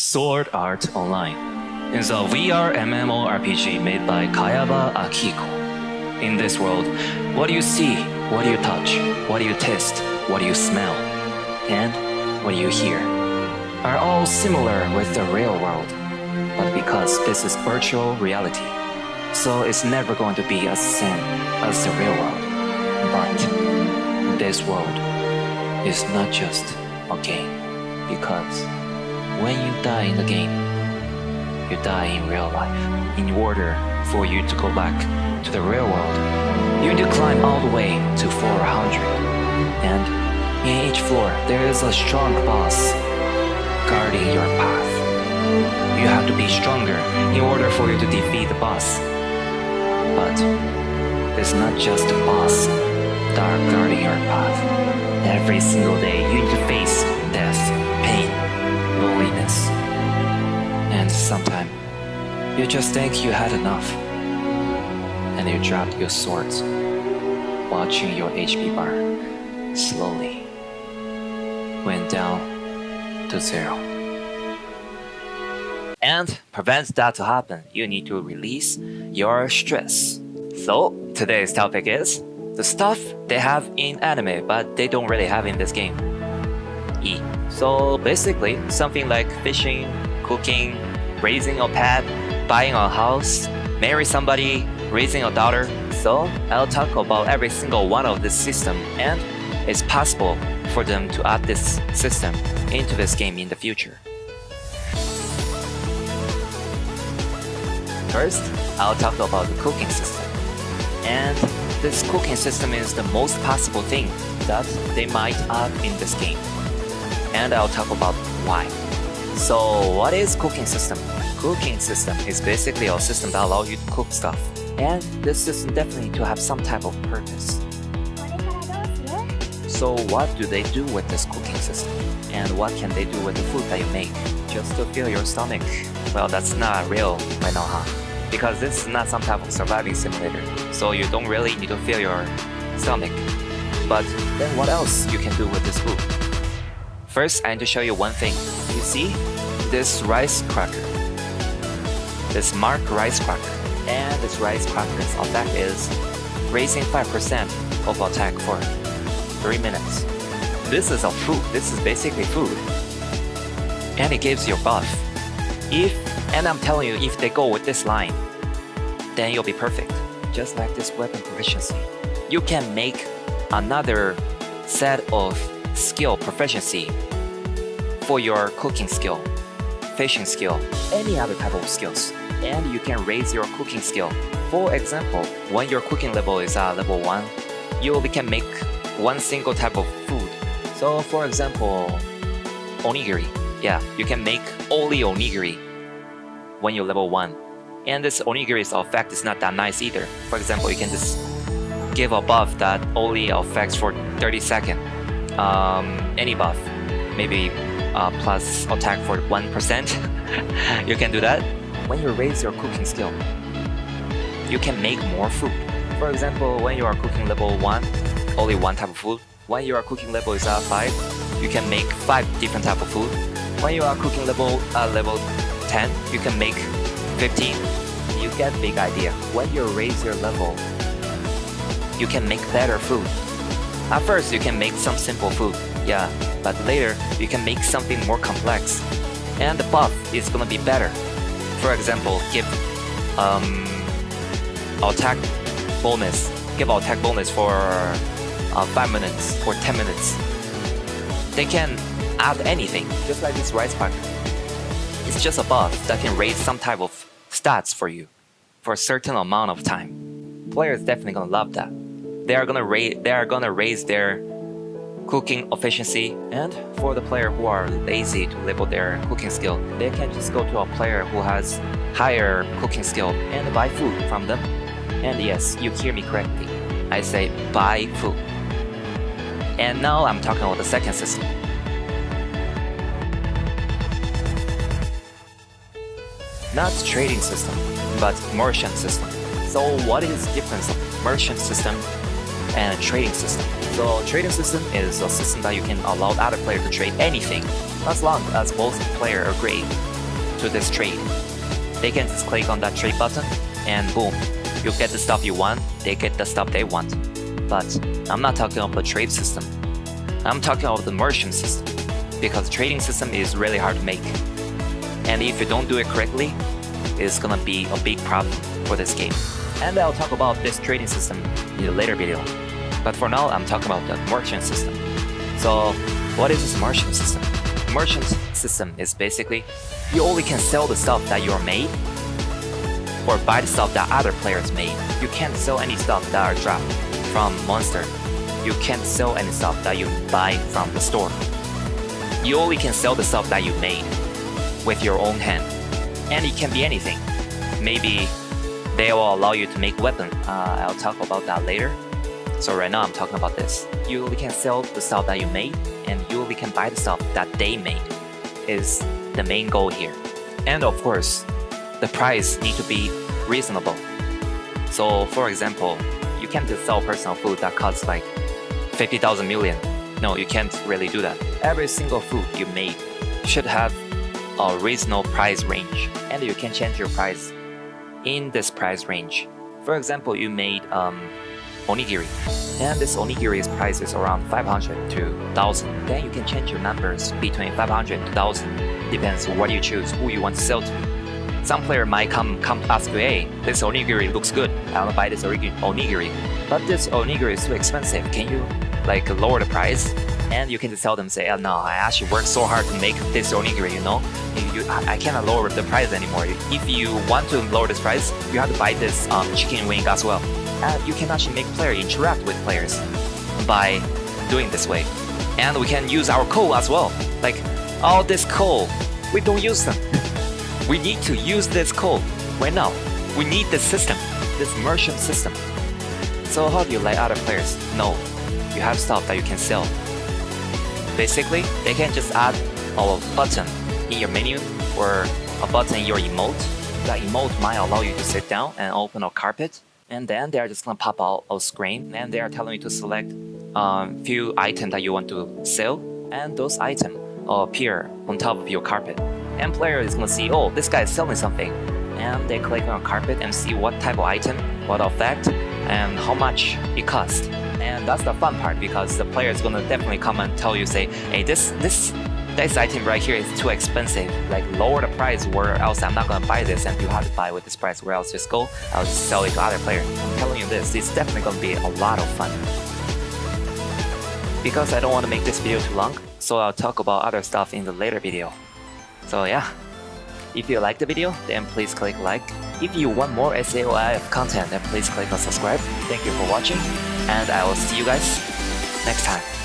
Sword Art Online is a VR MMORPG made by Kayaba Akiko. In this world, what do you see, what do you touch, what do you taste, what do you smell, and what do you hear are all similar with the real world. But because this is virtual reality, so it's never going to be as same as the real world. But this world is not just a game, because when you die in the game, you die in real life. In order for you to go back to the real world, you need to climb all the way to 400. And in each floor, there is a strong boss guarding your path. You have to be stronger in order for you to defeat the boss. But it's not just the boss that are guarding your path. Every single day, you need to face death, pain, loneliness. And sometimes, you just think you had enough. And you dropped your swords, watching your HP bar slowly went down to 0. And prevent that to happen, you need to release your stress. So, today's topic is the stuff they have in anime, but they don't really have in this game. E. So basically, something like fishing, cooking, raising a pet, buying a house, marry somebody, raising a daughter. So I'll talk about every single one of this system, and it's possible for them to add this system into this game in the future. First, I'll talk about the cooking system. And this cooking system is the most possible thing that they might add in this game. And I'll talk about why. So what is cooking system? Cooking system is basically a system that allows you to cook stuff. And this system definitely to have some type of purpose. So what do they do with this cooking system? And what can they do with the food that you make? Just to fill your stomach? Well, that's not real right now, huh? Because this is not some type of surviving simulator. So you don't really need to fill your stomach. But then what else you can do with this food? First, I need to show you one thing. You see this rice cracker, this marked rice cracker, and this rice cracker's effect is raising 5% of attack for 3 minutes. This is a food. This is basically food, and it gives you a buff. And I'm telling you, if they go with this line, then you'll be perfect. Just like this weapon proficiency, you can make another set of skill proficiency for your cooking skill, fishing skill, any other type of skills, and you can raise your cooking skill. For example, when your cooking level is at level 1, you can make one single type of food. So for example, onigiri. Yeah, you can make only onigiri when you're level 1. And this onigiri's effect is not that nice either. For example, you can just give a buff that only affects for 30 seconds. Any buff, maybe plus attack for 1%. You can do that. When you raise your cooking skill, you can make more food. For example, when you are cooking level 1, only one type of food. When your cooking level is at 5, you can make 5 different type of food. When you are cooking level 10, you can make 15. You get big idea. When you raise your level, you can make better food. At first, you can make some simple food, yeah, but later you can make something more complex, and the buff is gonna be better. For example, give attack bonus. Give attack bonus for 5 minutes or 10 minutes. They can add anything, just like this rice cracker. It's just a buff that can raise some type of stats for you for a certain amount of time. Players definitely gonna love that. They are gonna raise their cooking efficiency, and for the player who are lazy to level their cooking skill, they can just go to a player who has higher cooking skill and buy food from them. And yes, you hear me correctly. I say buy food. And now I'm talking about the second system. Not trading system, but merchant system. So what is the difference of merchant system and a trading system? So trading system is a system that you can allow other players to trade anything as long as both players agree. to this trade. They can just click on that trade button and boom, you get the stuff you want, they get the stuff they want. But I'm not talking about the trade system. I'm talking about the merchant system, because the trading system is really hard to make. And if you don't do it correctly, it's gonna be a big problem for this game. And I'll talk about this trading system in a later video. But for now, I'm talking about the merchant system. So what is this merchant system? Merchant system is basically you only can sell the stuff that you're made or buy the stuff that other players made. You can't sell any stuff that are dropped from Monster. You can't sell any stuff that you buy from the store. You only can sell the stuff that you made with your own hand. And it can be anything. Maybe they will allow you to make weapons. I'll talk about that later. So right now I'm talking about this. You only can sell the stuff that you made, and you only can buy the stuff that they made is the main goal here. And of course, the price need to be reasonable. So for example, you can't just sell personal food that costs like 50,000 million. No, you can't really do that. Every single food you made should have a reasonable price range, and you can change your price in this price range. For example, you made onigiri, and this onigiri's price is around 500 to 1,000. Then you can change your numbers between 500 to 1,000. Depends on what you choose, who you want to sell to. Some player might come to ask you, hey, this onigiri looks good, I want to buy this onigiri. But this onigiri is too expensive, can you like lower the price? And you can just tell them, say, oh, no, I actually worked so hard to make this onigiri, you know? I cannot lower the price anymore. If you want to lower this price, you have to buy this chicken wing as well. And you can actually make players interact with players by doing this way. And we can use our coal as well. Like, all this coal, we don't use them. We need to use this coal right now. We need this system, this merchant system. So how do you like other players? No, you have stuff that you can sell. Basically, they can just add a button in your menu or a button in your emote. That emote might allow you to sit down and open a carpet, and then they're just gonna pop out a screen and they are telling you to select few items that you want to sell, and those items appear on top of your carpet. And player is gonna see, oh, this guy is selling something, and they click on carpet and see what type of item, what effect, and how much it costs. And that's the fun part, because the player is gonna definitely come and tell you, say, hey, this item right here is too expensive. Like, lower the price, or else I'm not gonna buy this, and you have to buy with this price, or else just go, I'll just sell it to other player. I'm telling you this, it's definitely gonna be a lot of fun. Because I don't want to make this video too long, so I'll talk about other stuff in the later video. So yeah, if you like the video, then please click like. If you want more SAOIF content, then please click on subscribe. Thank you for watching, and I will see you guys next time.